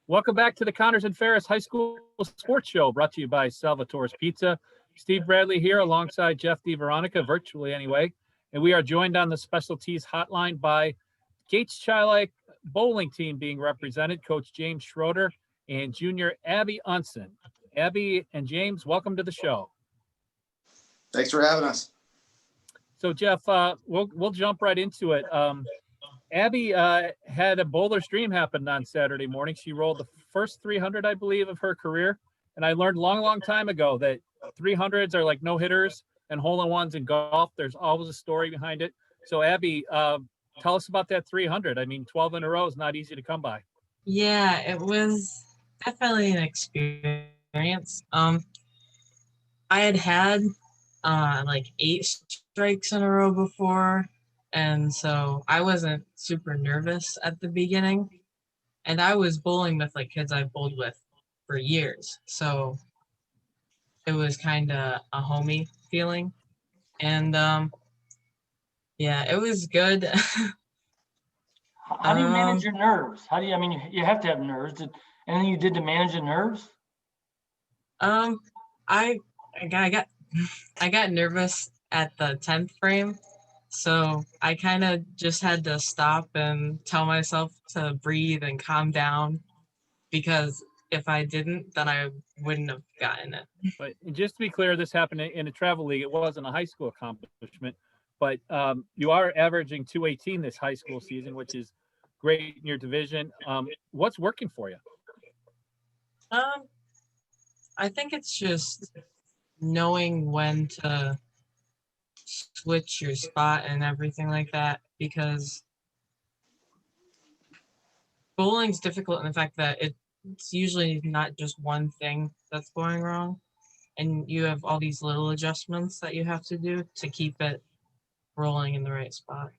Welcome back to the Connors and Ferris High School Sports Show, brought to you by Salvatore's Pizza. Steve Bradley here alongside Jeff DeVeronica, virtually anyway. And we are joined on the specialties hotline by Gates Childlike bowling team being represented, Coach James Schroeder and junior Abby Unson. Abby and James, welcome to the show. Thanks for having us. So Jeff, we'll jump right into it. Abby had a bowler's dream happen on Saturday morning. She rolled the first 300, I believe, of her career. And I learned long time ago that 300s are like no hitters and hole-in-ones in golf. There's always a story behind it. So Abby, tell us about that 300. I mean, 12 in a row is not easy to come by. Yeah, it was definitely an experience. I had like 8 strikes in a row before, and so I wasn't super nervous at the beginning. And I was bowling with like kids I've bowled with for years, so it was kind of a homey feeling. And yeah, it was good. How do you manage your nerves? How do you, I mean, you have to have nerves. Anything you did to manage the nerves? I got nervous at the 10th frame, so I kind of just had to stop and tell myself to breathe and calm down, because if I didn't, then I wouldn't have gotten it. But just to be clear, this happened in a travel league. It wasn't a high school accomplishment, but you are averaging 218 this high school season, which is great in your division. What's working for you? I think it's just knowing when to switch your spot and everything like that, because bowling's difficult in the fact that it's usually not just one thing that's going wrong, and you have all these little adjustments that you have to do to keep it rolling in the right spot.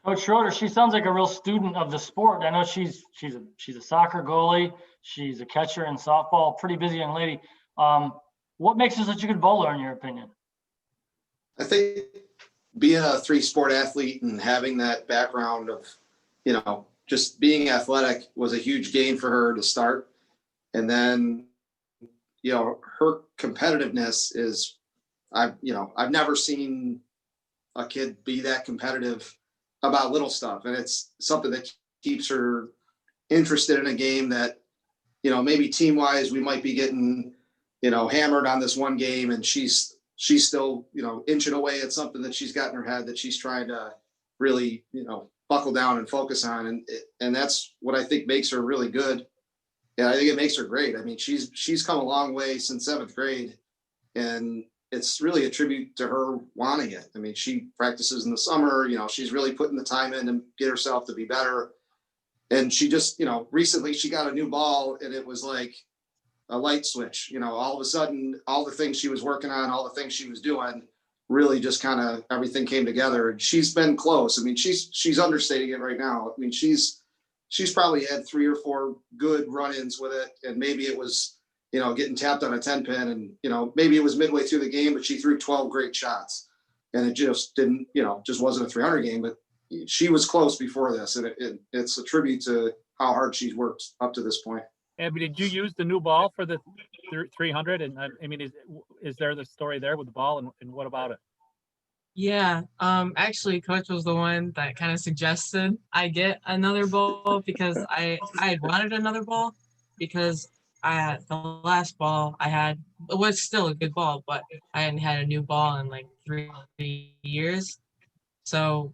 Coach Schroeder, she sounds like a real student of the sport. I know she's a soccer goalie. She's a catcher in softball. Pretty busy young lady. What makes her such a good bowler, in your opinion? I think being a 3-sport athlete and having that background of, just being athletic was a huge gain for her to start. And then, her competitiveness is, I've never seen a kid be that competitive about little stuff. And it's something that keeps her interested in a game that, maybe team wise, we might be getting, hammered on this one game, and she's still, inching away at something that she's got in her head that she's trying to really, buckle down and focus on. And that's what I think makes her really good. And I think it makes her great. I mean, she's come a long way since 7th grade, and it's really a tribute to her wanting it. I mean, she practices in the summer, she's really putting the time in to get herself to be better. And she just, recently she got a new ball, and it was like a light switch, all of a sudden, all the things she was working on, all the things she was doing, really just kind of everything came together. And she's been close. I mean, she's understating it right now. I mean, she's probably had 3 or 4 good run-ins with it. And maybe it was, getting tapped on a 10 pin, and, maybe it was midway through the game, but she threw 12 great shots, and it just didn't, just wasn't a 300 game, but she was close before this. And it's a tribute to how hard she's worked up to this point. Abby, did you use the new ball for the 300? And I mean, is there the story there with the ball, and what about it? Yeah, actually, Coach was the one that kind of suggested I get another ball, because I had wanted another ball, because the last ball I had, it was still a good ball, but I hadn't had a new ball in like 3 years. So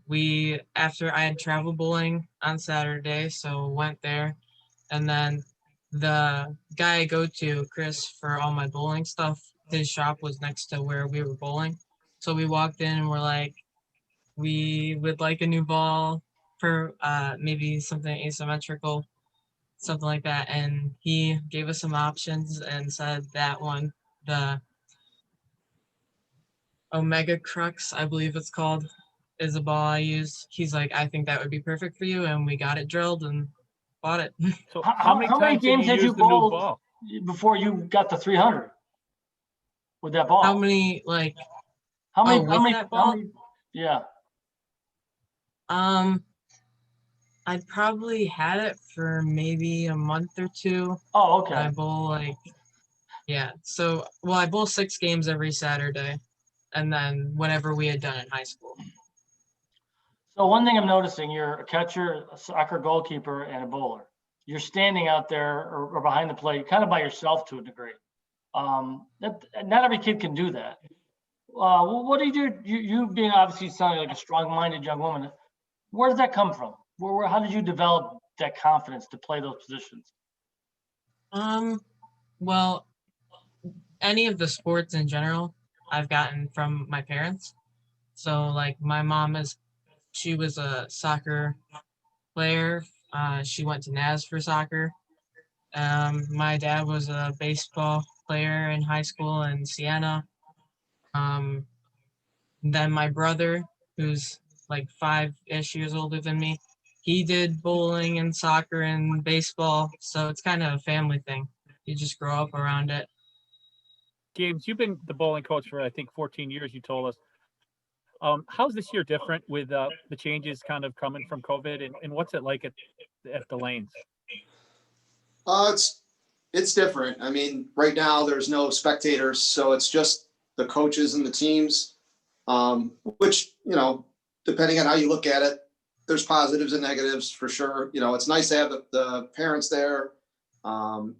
after I had travel bowling on Saturday, so went there, and then the guy I go to, Chris, for all my bowling stuff, his shop was next to where we were bowling. So we walked in and we're like, we would like a new ball for maybe something asymmetrical, something like that. And he gave us some options and said that one, the Omega Crux, I believe it's called, is a ball I use. He's like, I think that would be perfect for you. And we got it drilled and bought it. So How many games had you bowled before you got the 300 with that ball? How many, like, how many that ball? yeah. I I'd probably had it for maybe a month or two. Oh, I okay. bowl yeah. So, well, I bowl 6 games every Saturday, and then whatever we had done in high school. So one thing I'm noticing, you're a catcher, a soccer goalkeeper, and a bowler. You're standing out there or behind the plate, kind of by yourself to a degree. Not every kid can do that. What do you do? You being obviously sounding like a strong-minded young woman. Where does that come from? How did you develop that confidence to play those positions? Well, any of the sports in general, I've gotten from my parents. So, like, my mom she was a soccer player. She went to NAS for soccer. My dad was a baseball player in high school in Siena. Um, then my brother, who's like 5-ish years older than me, he did bowling and soccer and baseball. So it's kind of a family thing. You just grow up around it. James, you've been the bowling coach for I think 14 years. You told us. How's this year different with the changes kind of coming from COVID, and what's it like at the lanes? It's different. I mean, right now there's no spectators, so it's just the coaches and the teams. Which, depending on how you look at it, there's positives and negatives for sure. It's nice to have the parents there, on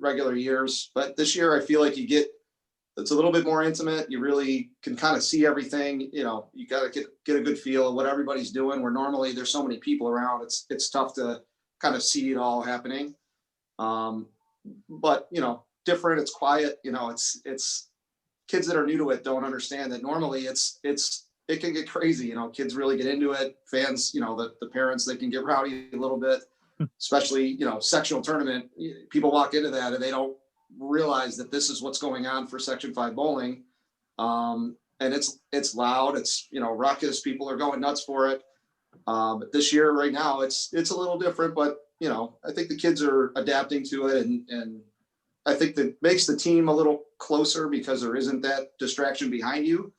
regular years. But this year, I feel like it's a little bit more intimate. You really can kind of see everything. You got to get a good feel of what everybody's doing. Where normally there's so many people around, it's tough to kind of see it all happening. But different. It's quiet. It's kids that are new to it don't understand that normally it can get crazy. Kids really get into it. Fans, the parents, they can get rowdy a little bit, especially, sectional tournament. People walk into that and they don't realize that this is what's going on for Section 5 bowling. And it's loud. It's, ruckus. People are going nuts for it. But this year right now, it's a little different, but I think the kids are adapting to it, and I think that makes the team a little closer because there isn't that distraction behind you.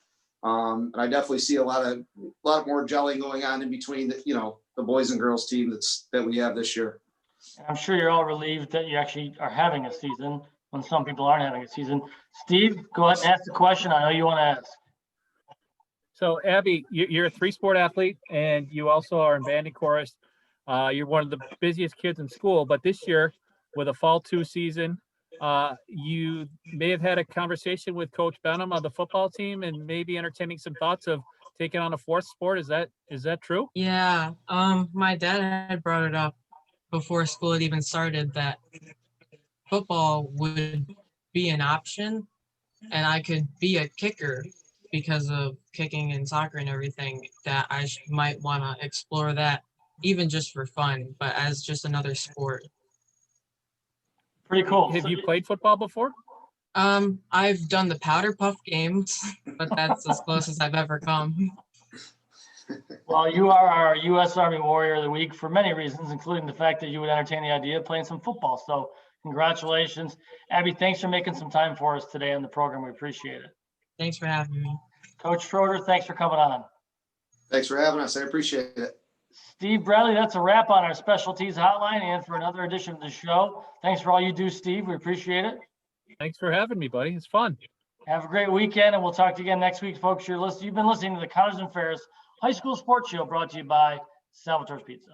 And I definitely see a lot more gelling going on in between the boys and girls team that we have this year. I'm sure you're all relieved that you actually are having a season when some people aren't having a season. Steve, go ahead and ask the question. I know you want to ask. So, Abby, you're a 3-sport athlete, and you also are in band and chorus. You're one of the busiest kids in school, but this year, with a fall 2 season, you may have had a conversation with Coach Benham of the football team, and maybe entertaining some thoughts of taking on a 4th sport. Is that true? Yeah. My dad had brought it up before school had even started that football would be an option, and I could be a kicker because of kicking and soccer and everything, that I might want to explore that, even just for fun, but as just another sport. Pretty cool. Have you played football before? I've done the powder puff games, but that's as close as I've ever come. Well, you are our U.S. Army Warrior of the Week for many reasons, including the fact that you would entertain the idea of playing some football. So congratulations. Abby, thanks for making some time for us today on the program. We appreciate it. Thanks for having me. Coach Schroeder, thanks for coming on. Thanks for having us. I appreciate it. Steve Bradley, that's a wrap on our specialties hotline and for another edition of the show. Thanks for all you do, Steve. We appreciate it. Thanks for having me, buddy. It's fun. Have a great weekend, and we'll talk to you again next week, folks. You've been listening to the Connors and Ferris High School Sports Show, brought to you by Salvatore's Pizza.